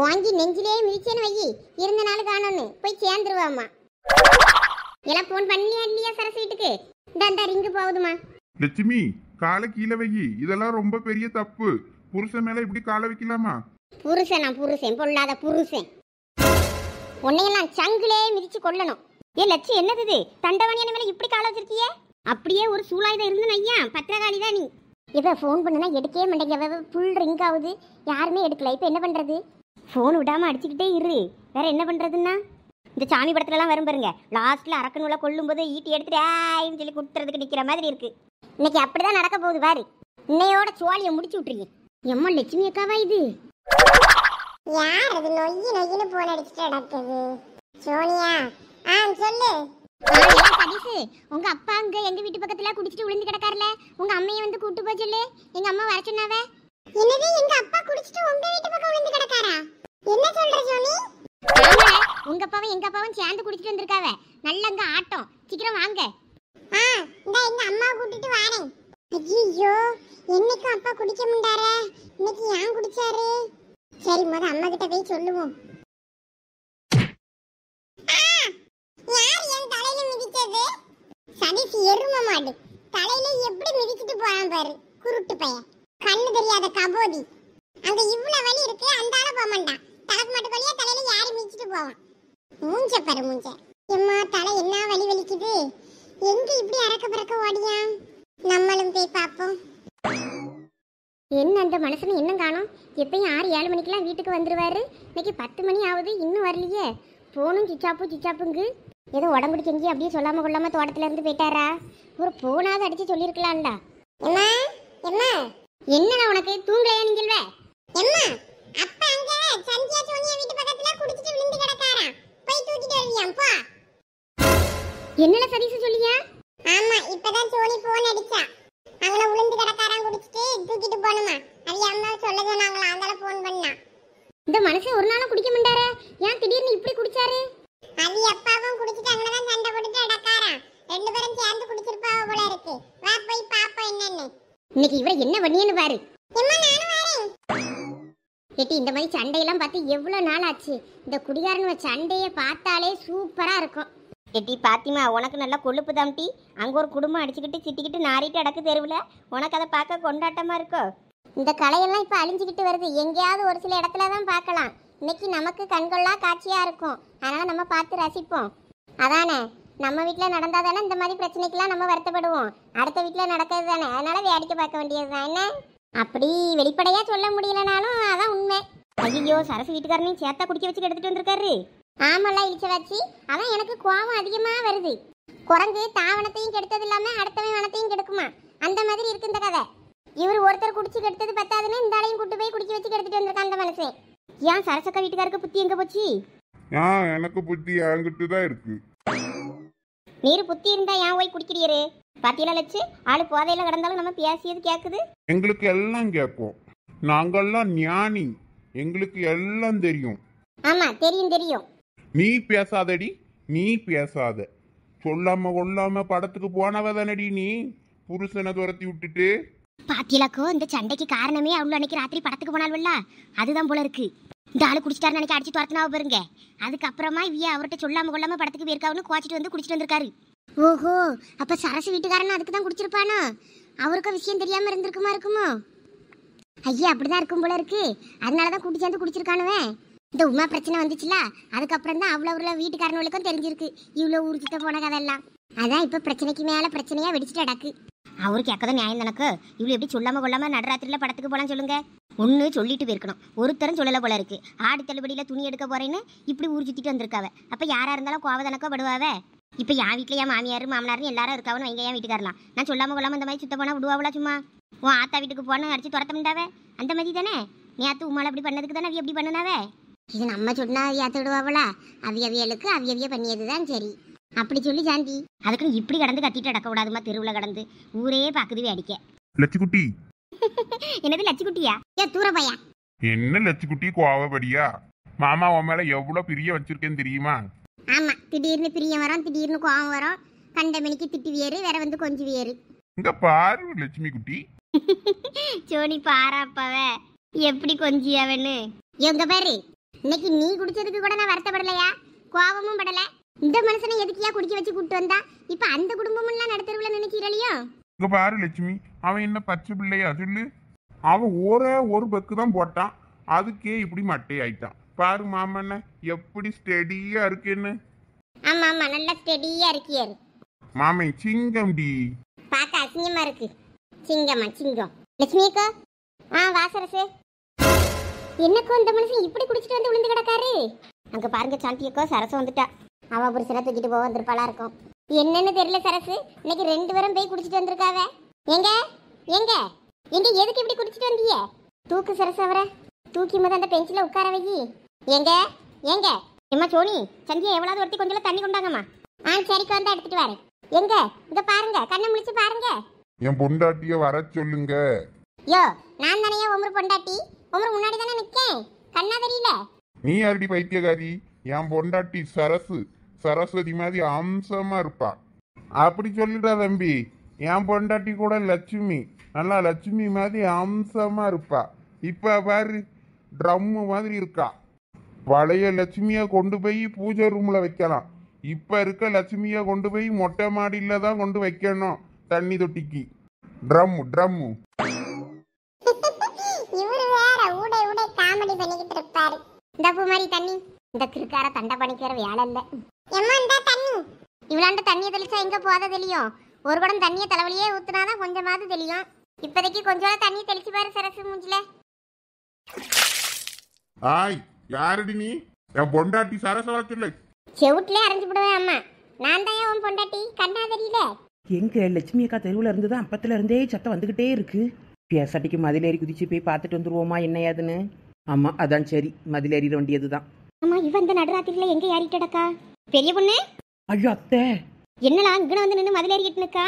வாங்கி நெஞ்சிலே மிதிச்சேன்னு வை, இருந்த நாள் காணோன்னு போய் சேர்ந்துருவாமா. எல்லாம் போன் பண்ணலையா இல்லையா சரசு வீட்டுக்கு? இந்த ரிங்கு போகுதுமா. லட்சுமி, காலை கீழே வை. இதெல்லாம் ரொம்ப பெரிய தப்பு. புருஷன் மேல இப்படி காலை வைக்கலாமா? புருஷன் பொல்லாத புருஷன். உன்னையெல்லாம் சங்கிலே மிதிச்சு கொள்ளணும். ஏ லட்சு, என்னது இது? தண்டவாணியான மேல இப்படி காலை வச்சிருக்கியே? அப்படியே ஒரு சூழாயுதம் இருந்து ஐயா, பத்திரகாளி தான் நீ. இப்ப போன் பண்ணுனா எடுக்கவே மாட்டேங்க. ஃபுல் ரிங் ஆகுது, யாருமே எடுக்கல. இப்ப என்ன பண்றது? போன் விடாம அடிச்சுக்கிட்டே இரு. வேற என்ன பண்றதுன்னா, இந்த சாமி படத்துல எல்லாம் வரும் பாருங்க, லாஸ்ட்ல அரக்கனுள்ள கொல்லும் போது ஈட்டி எடுத்துட்டு ஆயின்னு சொல்லி குத்துறதுக்கு நிக்கிற மாதிரி இருக்கு. இன்னைக்கு அப்படிதான் நடக்க போகுது பாரு. இன்னையோட சோழிய முடிச்சு விட்டுருங்க. எம்மா லட்சுமி அக்காவா இது? யார் அது நொய்யின்னு போன் அடிச்சுட்டு நடக்குது? சோனியா? சொல்லு. சதீஷ், உங்க அப்பா அங்க எங்க வீட்டு பக்கத்துல குடிச்சிட்டு விழுந்து கிடக்காருல, உங்க அம்மையை வந்து கூட்டு போய் சொல்லு. எங்க அம்மா வர சொன்னாவே. என்னது, எங்க அப்பா குடிச்சிட்டு உங்க வீட்டு பக்கம் விழுந்து கிடக்காரா? என்ன சொல்ற சோனி? உங்க அப்பாவும் எங்க அப்பாவும் சேர்ந்து குடிச்சிட்டு வந்திருக்காவ. நல்ல அங்க ஆட்டம். சீக்கிரம் வாங்க. இந்த எங்க அம்மா கூட்டிட்டு வரேன். ஐயோ, என்னைக்கும் அப்பா குடிக்க முண்டாரே, இன்னைக்கு ஏன் குடிச்சாரு? சரி, முத அம்மா கிட்ட போய் சொல்லுவோம். யார் என் தலையில மிதிச்சது? சதீஷ் எரும மாடு தலையில எப்படி மிதிச்சிட்டு போறான் பாரு, குருட்டு பையன். கண்ணு தெரியாத கபோதி. அங்க இவ்வளவு வலி இருக்கு, அந்த ஆள போக மாட்டான். தலக்கு மாட்டு வழியா தலையில யாரு மிதிச்சிட்டு போவான்? மூஞ்ச பாரு மூஞ்ச. எம்மா, தலை என்ன வலி வலிக்குது. எங்க இப்படி அரக்க பறக்க ஓடியா? நம்மளும் போய் பாப்போம். என்ன அந்த மனுஷன் இன்னும் காணோம்? எப்பயும் 6-7 மணிக்கெல்லாம் வீட்டுக்கு வந்துருவாரு. இன்னைக்கு 10 மணி ஆகுது, இன்னும் வரலையே. போனும் சிச்சாப்புங்கு. ஏதோ உடம்புக்கு செஞ்சு அப்படியே சொல்லாம கொள்ளாம தோட்டத்துல இருந்து போயிட்டாரா? ஒரு போனாவது அடிச்சு சொல்லிருக்கலாம்டா. எம்மா, எம்மா, என்னடா உனக்கு? தூங்கலையா நீங்கள்வே? எம்மா, அப்பா அங்க சந்தியா சோனியா வீட்டு பக்கத்துல குடிச்சிட்டு விழுந்து கிடக்காரா, போய் தூக்கிட்டு வருவியாம் போ. என்னல சதீஷ் சொல்லியா? ஆமா, இப்பதான் சோனி போன் அடிச்சா. அங்க விழுந்து கிடக்காராம், குடிச்சிட்டு தூக்கிட்டு போணுமா. அது அம்மா சொல்ல சொன்னாங்களா, அதனால போன் பண்ணா. இந்த மனுஷன் ஒரு நாளும் குடிக்க மாட்டாரா? ஏன் திடீர்னு இப்படி குடிச்சாரு? அது அப்பாவும் குடிச்சிட்டு அங்கதான் சண்டை போட்டுட்டு அடக்காராம். 2 பேரும் சேர்ந்து குடிச்சிருப்பாவ போல இருக்கு. வா போய் பாப்போம் என்னன்னு. இன்னைக்கு இவரை என்ன பண்ணியன்னு பாரு. எம்மா, நானும் வரேன். ஏட்டி, இந்த மாதிரி சண்டையெல்லாம் பார்த்து எவ்வளவு நாள் ஆச்சு. இந்த குடிகாரனுவ சண்டையை பார்த்தாலே சூப்பரா இருக்கும். ஏட்டி பாத்திமா, உனக்கு நல்லா கொழுப்பு தாம்டி. அங்க ஒரு குடும்பம் அடிச்சுக்கிட்டு சிட்டிக்கிட்டு நாரிட்டு அடக்கு தெருவில். உனக்கு அதை பார்க்க கொண்டாட்டமா இருக்கோ? இந்த கலையெல்லாம் இப்ப அழிஞ்சுக்கிட்டு வருது. எங்கேயாவது ஒரு சில இடத்துல தான் பார்க்கலாம். இன்னைக்கு நமக்கு கண்கொள்ளா காட்சியா இருக்கும். அதனால நம்ம பார்த்து ரசிப்போம். அதானே, நம்ம வீட்டில் நடந்தால் தானே இந்த மாதிரி பிரச்சனைக்கெல்லாம் நம்ம வருத்தப்படுவோம். அடுத்த வீட்டில் நடக்கிறது தானே, அதனால வேடிக்கை பார்க்க வேண்டியது தான். என்ன அப்படி வெளிப்படையா சொல்ல முடியலனாலும் அதான் உண்மை. ஐயோ, சரசு வீட்டுக்காரனையும் சேர்த்தா குடிக்க வச்சு எடுத்துட்டு வந்திருக்காரு. ஆமாலாம் இழிச்ச வச்சு. அதான் எனக்கு கோபம் அதிகமா வருது. குரங்கு தாவணத்தையும் கெடுத்தது இல்லாம அடுத்தவன் வனத்தையும் கெடுக்குமா, அந்த மாதிரி இருக்கு இந்த கதை. இவர் ஒருத்தர் குடிச்சு கெடுத்தது பத்தாதுன்னு இந்த ஆளையும் கூட்டு போய் குடிக்க வச்சு கெடுத்துட்டு வந்திருக்கான் அந்த மனுஷன். ஏன் சரசக்கா வீட்டுக்காருக்கு புத்தி எங்க போச்சு? எனக்கு புத்தி என்கிட்ட தான் இருக்கு. நீர் புத்தி இருந்தா ஏன் போய் குடிக்கிறீரு? பாத்தியெல்லாம் லட்சு, ஆளு போதையில கிடந்தாலும் நம்ம பேசியது கேக்குது. எங்களுக்கு எல்லாம் கேட்கும். நாங்கெல்லாம் ஞானி, எங்களுக்கு எல்லாம் தெரியும். ஆமா, தெரியும். நீ பேசாதடி, நீ பேசாத. சொல்லாம கொள்ளாம படத்துக்கு போனவதானடி நீ. புருஷனை துரத்தி விட்டுட்டு. பாத்தியலாக்கோ, இந்த சண்டைக்கு காரணமே அவ்வளோ அன்னைக்கு ராத்திரி படத்துக்கு போனால்வல்ல, அதுதான் போல இருக்கு. இந்த ஆளு குடிச்சிட்டாரு அன்னைக்கு அடிச்சு துரத்தினாவ பாருங்க. அதுக்கப்புறமா இவ்விய அவர்கிட்ட சொல்லாம கொள்ளாம படத்துக்கு போயிருக்காவுன்னு குவாச்சிட்டு வந்து குடிச்சிட்டு வந்திருக்காரு. ஓஹோ, அப்ப சரசு வீட்டுக்காரன் அதுக்கு தான் குடிச்சிருப்பானோ? அவருக்கும் விஷயம் தெரியாம இருக்குமோ? ஐயா, அப்படிதான் இருக்கும் போல இருக்கு. அதனாலதான் கூட்டி சேர்ந்து குடிச்சிருக்கானுவேன். இந்த உமா பிரச்சனை வந்துச்சுல, அதுக்கப்புறம் தான் அவ்வளோ வீட்டுக்காரனுக்கும் தெரிஞ்சிருக்கு இவ்வளோ ஊர் சுத்த போன கதெல்லாம். அதான் இப்ப பிரச்சனைக்கு மேல பிரச்சனையா வெடிச்சிட்டு அடக்கு. அவரு கேட்கதான் நியாயம் தானக்கு. இவ்வளோ எப்படி சொல்லாம கொள்ளாம நடுராத்திரில படத்துக்கு போலாம் சொல்லுங்க. ஒன்று சொல்லிட்டு போயிருக்கணும், ஒருத்தரும் சொல்லல போல இருக்கு. ஆடி தள்ளுபடியில துணி எடுக்க போறேன்னு இப்படி ஊர் சுத்திட்டு வந்திருக்காவ. அப்ப யாரா இருந்தாலும் கோவதனக்கோ படுவாவ. இப்ப என் வீட்டுல என் மாமியார் மாமனார்னு எல்லாரும் இருக்காவன்னு வைங்க. என் வீட்டுக்காரலாம் நான் சொல்லாம கொள்ளாம இந்த மாதிரி சுத்த போனா விடுவாவளா? சும்மா உன் ஆத்தா வீட்டுக்கு போன அடிச்சு துரத்தமுண்டாவே அந்த மாதிரி தானே. நேத்து உமால அப்படி பண்ணதுக்கு தானே அப்படி பண்ணனாவே. இது நம்ம சொன்னா ஏத்து விடுவாவளா? அவியவியலுக்கு அவியவிய பண்ணியதுதான் சரி. அப்படி சொல்லி சாந்தி, அதுக்குன்னு இப்படி கடந்து கத்திட்டு அடக்க கூடாதுமா. தெருவில் கடந்து ஊரே பாக்குதுவே அடிக்க. லட்சுக்குட்டி. என்னது லட்சுக்குட்டியா? ஏ தூர பையா. என்ன லட்சுக்குட்டி கோவப்படியா? மாமா உன் மேல எவ்வளவு பிரிய வச்சிருக்கேன்னு தெரியுமா? ஆமா, திடீர்னு பிரியம் வரும், திடீர்னு கோவம் வரும். கண்ட மணிக்கு திட்டு வேறு, வேற வந்து கொஞ்சம் வேறு. இங்க பாரு லட்சுமி குட்டி. சோனி பாராப்பாவ எப்படி கொஞ்சியாவன்னு. எங்க பாரு, இன்னைக்கு நீ குடிச்சதுக்கு கூட நான் வருத்தப்படலையா, கோபமும் படல. இந்த மனுஷனை எதுக்கியா குடிக்க வச்சு கூப்பிட்டு வந்தா? இப்ப அந்த குடும்பமும் எல்லாம் நடுத்தருவுல நினைக்கிறலையோ? இங்க பாரு லட்சுமி, அவன் என்ன பச்சை பிள்ளையா சொல்லு? அவன் ஒரே ஒரு பெக்கு தான் போட்டான், அதுக்கே இப்படி மட்டை ஆயிட்டான். பாரு மாமன்ன எப்படி ஸ்டெடியா இருக்குன்னு. ஆமா ஆமா, நல்லா ஸ்டெடியா இருக்கியாரு. மாமன் சிங்கம் டி. பார்க்க அசிங்கமா இருக்கு. சிங்கமா சிங்கம். லட்சுமி அக்கா, வாசரசு, என்னக்கோ இந்த மனுஷன் இப்படி குடிச்சிட்டு வந்து விழுந்து கிடக்காரு. அங்க பாருங்க சாந்தி அக்கா, சரசு வந்துட்டா. அவ புருஷனை தூக்கிட்டு போக வந்திருப்பாளா இருக்கும். என்னன்னு தெரியல சரசு, இன்னைக்கு 2 பேரும் போய் குடிச்சிட்டு வந்திருக்காவ. எங்க எங்க எங்க எதுக்கு இப்படி குடிச்சிட்டு வந்தீங்க? தூக்கு சரசு, அவரை தூக்கி முத அந்த பெஞ்சில உட்கார வை. எங்க எங்க ஏம்மா சோனி, சந்தியா எவ்வளவு ஒருத்தி கொஞ்சம் தண்ணி கொண்டாங்கம்மா. சரிக்கா, வந்து எடுத்துட்டு வரேன். எங்க இங்க பாருங்க, கண்ணை முடிச்சு பாருங்க. என் பொண்டாட்டிய வர சொல்லுங்க. யோ, நான் தானே உமரு பொண்டாட்டி, உமரு முன்னாடி தானே நிக்கேன், கண்ணா தெரியல? நீ யாரடி பைத்தியக்காரி? என் பொண்டாட்டி சரசு, சரஸ்வதி மாதிரி அம்சமா இருப்பா. அப்படி சொல்லிட்டா தம்பி. என் பொண்டாட்டி கூட லட்சுமி, நல்லா லட்சுமி மாதிரி அம்சமா இருப்பா. இப்ப பாரு, ட்ரம்மு மாதிரி இருக்கா. பழைய லட்சுமிய கொண்டு போய் பூஜை ரூம்ல வைக்கலாம். இப்ப இருக்க லட்சுமிய கொண்டு போய் மொட்டை மாடியில தான் கொண்டு வைக்கணும், தண்ணி தொட்டிக்கு. ட்ரம்மு. இவரு வேற ஊடை ஊடை காமெடி பண்ணிக்கிட்டு இருப்பாரு. இந்த பூ மாதிரி தண்ணி, இந்த கிருக்கார தண்டை பண்ணிக்கிற வேலை இல்ல. எம்மா இந்த தண்ணி. இவ்வளாண்ட தண்ணியை தெளிச்சா எங்க போத தெரியும்? ஒரு குடம் தண்ணியை தலைவலியே ஊத்துனாதான் கொஞ்சமாவது தெரியும். இப்போதைக்கு கொஞ்சம் தண்ணி தெளிச்சு பாரு சரசு மூஞ்சில. ஆய், யாரடி நீ? என் பொண்டாட்டி சரச வர சொல்லு. செவுட்ல அரைஞ்சு விடுவேன் அம்மா. நான் தான் உன் பொண்டாட்டி, கண்ணா தெரியல? எங்க லட்சுமி அக்கா தெருவில் இருந்து தான் அப்பத்துல இருந்தே சத்தம் வந்துகிட்டே இருக்கு. பேசாட்டிக்கு மதிலேறி குதிச்சு போய் பார்த்துட்டு வந்துருவோமா என்ன ஏதுன்னு. ஆமா, அதான் சரி, மதிலேறிட வேண்டியதுதான். அம்மா, இவன் இந்த நடுராத்திரில எங்க ஏறிட்டடக்கா? பெரிய பொண்ணு, ஐயோ அத்தை, என்னலாம் இங்கன வந்து நின்று மதில் ஏறிட்டு நிக்கா?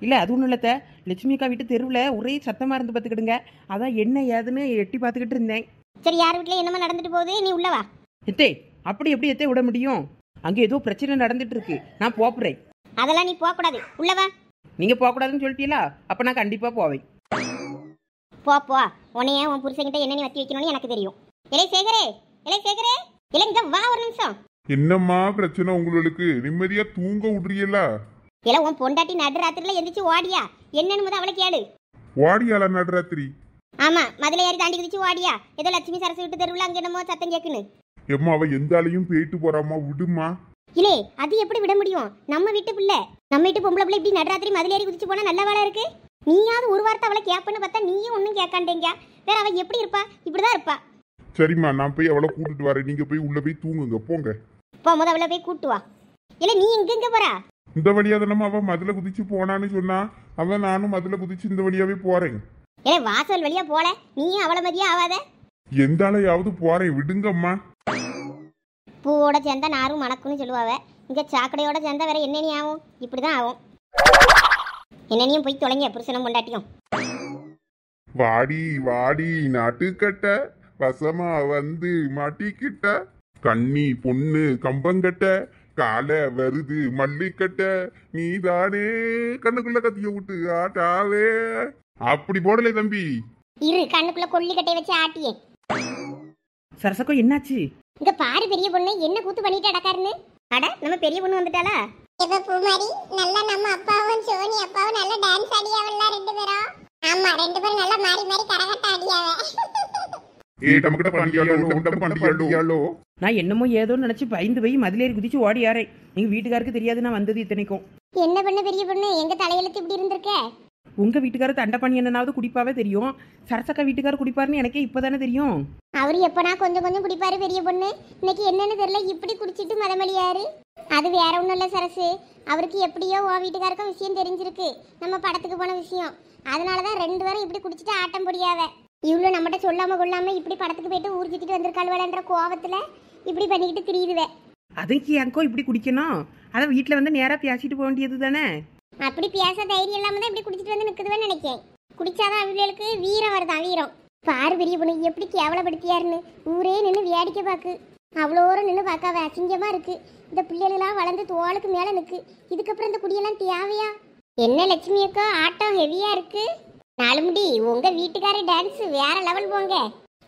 இல்ல அது ஒண்ணும் இல்லத்த, லட்சுமி அக்கா வீட்டு தெருவில் ஒரே சத்தமா இருந்து பார்த்துக்கிடுங்க. அதான் என்ன ஏதுன்னு எட்டி பார்த்துக்கிட்டு இருந்தேன். சரி, யார் வீட்டுல என்னமா நடந்துட்டு போகுது, நீ உள்ளவா. எத்தே, அப்படி எப்படி எத்தே விட முடியும்? அங்க ஏதோ பிரச்சனை நடந்துட்டு இருக்கு, நான் போப்புறேன். அதெல்லாம் நீ போக கூடாது, உள்ளவா. நீங்க போக கூடாதுன்னு சொல்லிட்டீங்களா? அப்ப நான் கண்டிப்பா போவேன். போ, உன்னைய உன் புருஷன்கிட்ட என்ன நீ வத்தி வைக்கணும்னு எனக்கு தெரியும். இலை சேகரே, இலை இங்க வா ஒரு நிமிஷம். என்னம்மா பிரச்சனை உங்களுக்கு? நிம்மதியா தூங்க விடுறீங்களா? இலை உன் பொண்டாட்டி நடுராத்திரில எந்திரிச்சு ஓடியா? என்னன்னு முத அவளை கேளு. வாடியாளா நடுராத்திரி? ஆமா, மதுளை ஏறி தாண்டி குதிச்சு ஓடியா? ஏதோ லட்சுமி சரசு விட்டு தெருவில் அங்க என்னமோ சத்தம் கேக்குன்னு. எம்மா, அவ எந்த ஆளையும் போயிட்டு போறாமா, விடுமா. இல்லே, அது எப்படி விட முடியும்? நம்ம வீட்டு பிள்ளை, நம்ம வீட்டு பொம்பளை பிள்ளை இப்படி நடுராத்திரி மதுளை ஏறி குதிச்சு போனா நல்ல வேலை இருக்கு. நீயாவது ஒரு வார்த்தை அவளை கேப்பன்னு பார்த்தா நீயும் ஒன்னும் கேட்காண்டேங்க. வேற அவ எப்படி இருப்பா? இப்படிதான் இருப்பா. சரிம்மா, நான் போய் அவளை கூட்டிட்டு வரேன். நீங்க போய் உள்ள போய் தூங்குங்க, போங்க. போ, முத அவளை போய் கூட்டு வா. இல்ல நீ எங்க போறா? இந்த வழியா தானே அவ மதுல குதிச்சு போனான்னு சொன்னா, அவன் நானும் மதுல குதிச்சு இந்த வழியாவே போறேன். வாசல் வழியா போல, நீயும் அவளை மதியா ஆவாத. எந்த ஆளையாவது போறேன், விடுங்கம்மா. பூவோட சேர்ந்தா நாரும் மணக்குன்னு சொல்லுவாவ. இங்க சாக்கடையோட சேர்ந்தா வேற என்னென்ன ஆகும்? இப்படிதான் ஆகும். என்னனையும் போய் தொலைங்க, புருஷனும் பொண்டாட்டியும். வாடி வாடி நாட்டுக்கட்ட, வசமா வந்து மாட்டிக்கிட்ட, கண்ணி பொண்ணு கம்பங்கட்ட, கால வருது மல்லிக்கட்ட, நீதானே கண்ணுக்குள்ள கத்திய விட்டு ஆட்டாவே. அப்படி போடலை தம்பி. இரு, கண்ணுக்குள்ள கொல்லிக்கட்டை வச்சு ஆட்டியே. சரசக்கோ என்னாச்சு? இங்க பாரு பெரிய பொண்ணு, என்ன கூத்து பண்ணிட்டு அடக்காருன்னு. அட, நம்ம பெரிய பொண்ணு வந்துட்டாளா? இப்ப பூமாரி நல்லா நம்ம அப்பாவும் சோனி அப்பாவும் நல்லா டான்ஸ் ஆடியாவல்ல 2 பேரும். ஆமா, 2 பேரும் நல்லா மாறி மாறி கரகட்ட ஆடியாவ. நமக்கிட்ட பண்ணியாலோ. நான் என்னமோ ஏதோ நினைச்சு பயந்து போய் மதிலேறி குதிச்சு ஓடி யாரேன். எங்க வீட்டுக்காருக்கு தெரியாது நான் வந்தது இத்தனைக்கும். என்ன பண்ண பெரிய பொண்ணு, எங்க தலையெழுத்து இப்படி இருந்திருக்க? உங்க வீட்டுக்காரர் தண்டை பண்ணி என்னன்னாவது குடிப்பாவே தெரியும். சரசக்கா வீட்டுக்காரர் குடிப்பாருன்னு எனக்கே இப்பதானே தெரியும். அவரு எப்பனா கொஞ்சம் கொஞ்சம் குடிப்பாரு பெரிய பொண்ணு. இன்னைக்கு என்னன்னு தெரியல, இப்படி குடிச்சிட்டு மதமளியாரு. அது வேற ஒண்ணும் இல்ல சரசு, அவருக்கு எப்படியோ உன் வீட்டுக்காருக்கும் விஷயம் தெரிஞ்சிருக்கு, நம்ம படத்துக்கு போன விஷயம். அதனாலதான் 2 பேரும் இப்படி குடிச்சிட்டு ஆட்டம் பொடியாவ. இவ்வளவு நம்மகிட்ட சொல்லாம கொள்ளாம இப்படி படத்துக்கு போயிட்டு ஊர் சுத்திட்டு வந்திருக்காள்வலன்ற கோவத்துல இப்படி பண்ணிக்கிட்டு திரியுதுவே. அதுக்கு எனக்கோ இப்படி குடிக்கணும்? அதை வீட்டுல வந்து நேரா பேசிட்டு போக வேண்டியது தானே. அப்படி பேச தைரியம் இல்லாம தான் இப்படி குடிச்சிட்டு வந்து நிக்குதுவேன்னு நினைக்கேன். குடிச்சாதான் அவங்களுக்கு வீரம் வருதான், வீரம். பாரு பெரிய பொண்ணு எப்படி கேவலப்படுத்தியாருன்னு. ஊரே நின்று வேடிக்கை பாக்கு. அவ்வளோரம் நின்று பார்க்காவ, அசிங்கமா இருக்கு. இந்த பிள்ளைகளெல்லாம் வளர்ந்து தோளுக்கு மேல நிற்கு. இதுக்கப்புறம் இந்த குடியெல்லாம் தேவையா? என்ன லட்சுமி அக்கா, ஆட்டம் ஹெவியா இருக்கு. 4 முடி, உங்க வீட்டுக்கார டான்ஸ் வேற லெவல் போங்க.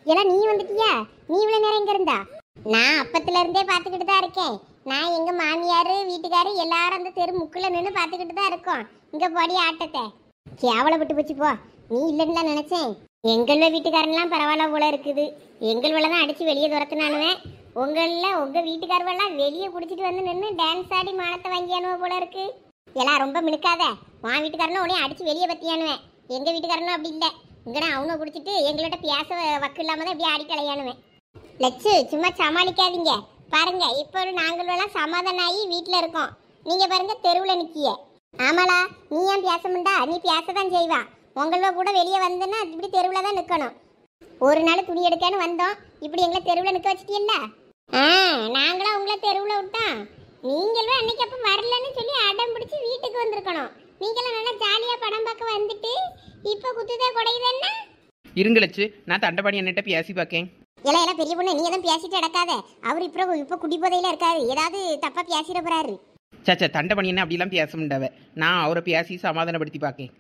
எல்லாம் நீ வந்துட்டியா? நீ இவ்வளவு நேரம் எங்க இருந்தா? நான் அப்பத்துல இருந்தே பாத்துக்கிட்டு தான் இருக்கேன். நான் எங்க மாமியாரு வீட்டுக்காரு எல்லாரும் அந்த தெரு முக்குல நின்று பாத்துக்கிட்டு தான் இருக்கோம். இங்க போடி ஆட்டத்தை கேவலப்பட்டு போச்சு போ. நீ இல்லைன்னு நினைச்சேன். எங்கள வீட்டுக்காரன்லாம் பரவாயில்ல போல இருக்குது. எங்கள தான் அடிச்சு வெளியே துரத்துனானுவேன். உங்க வீட்டுக்காரவெல்லாம் வெளியே குடிச்சிட்டு வந்து நின்று டான்ஸ் ஆடி மானத்தை வாங்கியானுவ போல இருக்கு. எல்லாம் ரொம்ப மினுக்காத. உன் வீட்டுக்காரனும் உடனே அடிச்சு வெளியே பத்தியானுவேன். எங்க வீட்டுக்காரனும் அப்படி இல்லை. இங்கடா அவனை குடிச்சிட்டு எங்கள்கிட்ட பேச வக்கு இல்லாம தான் இப்படி ஆடி கலையானுவேன். லட்சு சும்மா சமாளிக்காதீங்க. பாருங்க இப்போ நாங்களெல்லாம் சமாதானம் ஆகி வீட்டில் இருக்கோம். நீங்க பாருங்க தெருவில் நிக்கிய. ஆமாளா, நீ ஏன் பேச முண்டா? நீ பேசதான் செய்வா. உங்கள கூட வெளியே வந்தேன்னா இப்படி தெருவில் தான் நிற்கணும். ஒரு நாள் துணி எடுக்கன்னு வந்தோம், இப்படி எங்களை தெருவில் நிற்க வச்சிட்டீல்ல. நாங்களாம் உங்களை தெருவில் விட்டோம். நீங்களும் அன்னைக்கு அப்போ வரலன்னு சொல்லி அடம் பிடிச்சி வீட்டுக்கு வந்திருக்கணும். நீங்களும் நல்லா ஜாலியாக படம் பார்க்க வந்துட்டு இப்போ குத்துதே குடையுதுன்னா இருங்கலச்சு, நான் தண்டபாணி என்னட்ட பேசி பார்க்கேன். எல்லாம் பெரிய பொண்ணு, நீ எதுவும் பேசிட்டு அடக்காத. அவர் இப்போ குடி போதையில இருக்காரு. ஏதாவது தப்பா பேசிட போறாரு. சாச்சா, தண்டபாணி என்ன அப்படிலாம் பேச முடியாவ. நான் அவரை பேசி சமாதானப்படுத்தி பார்க்கேன்.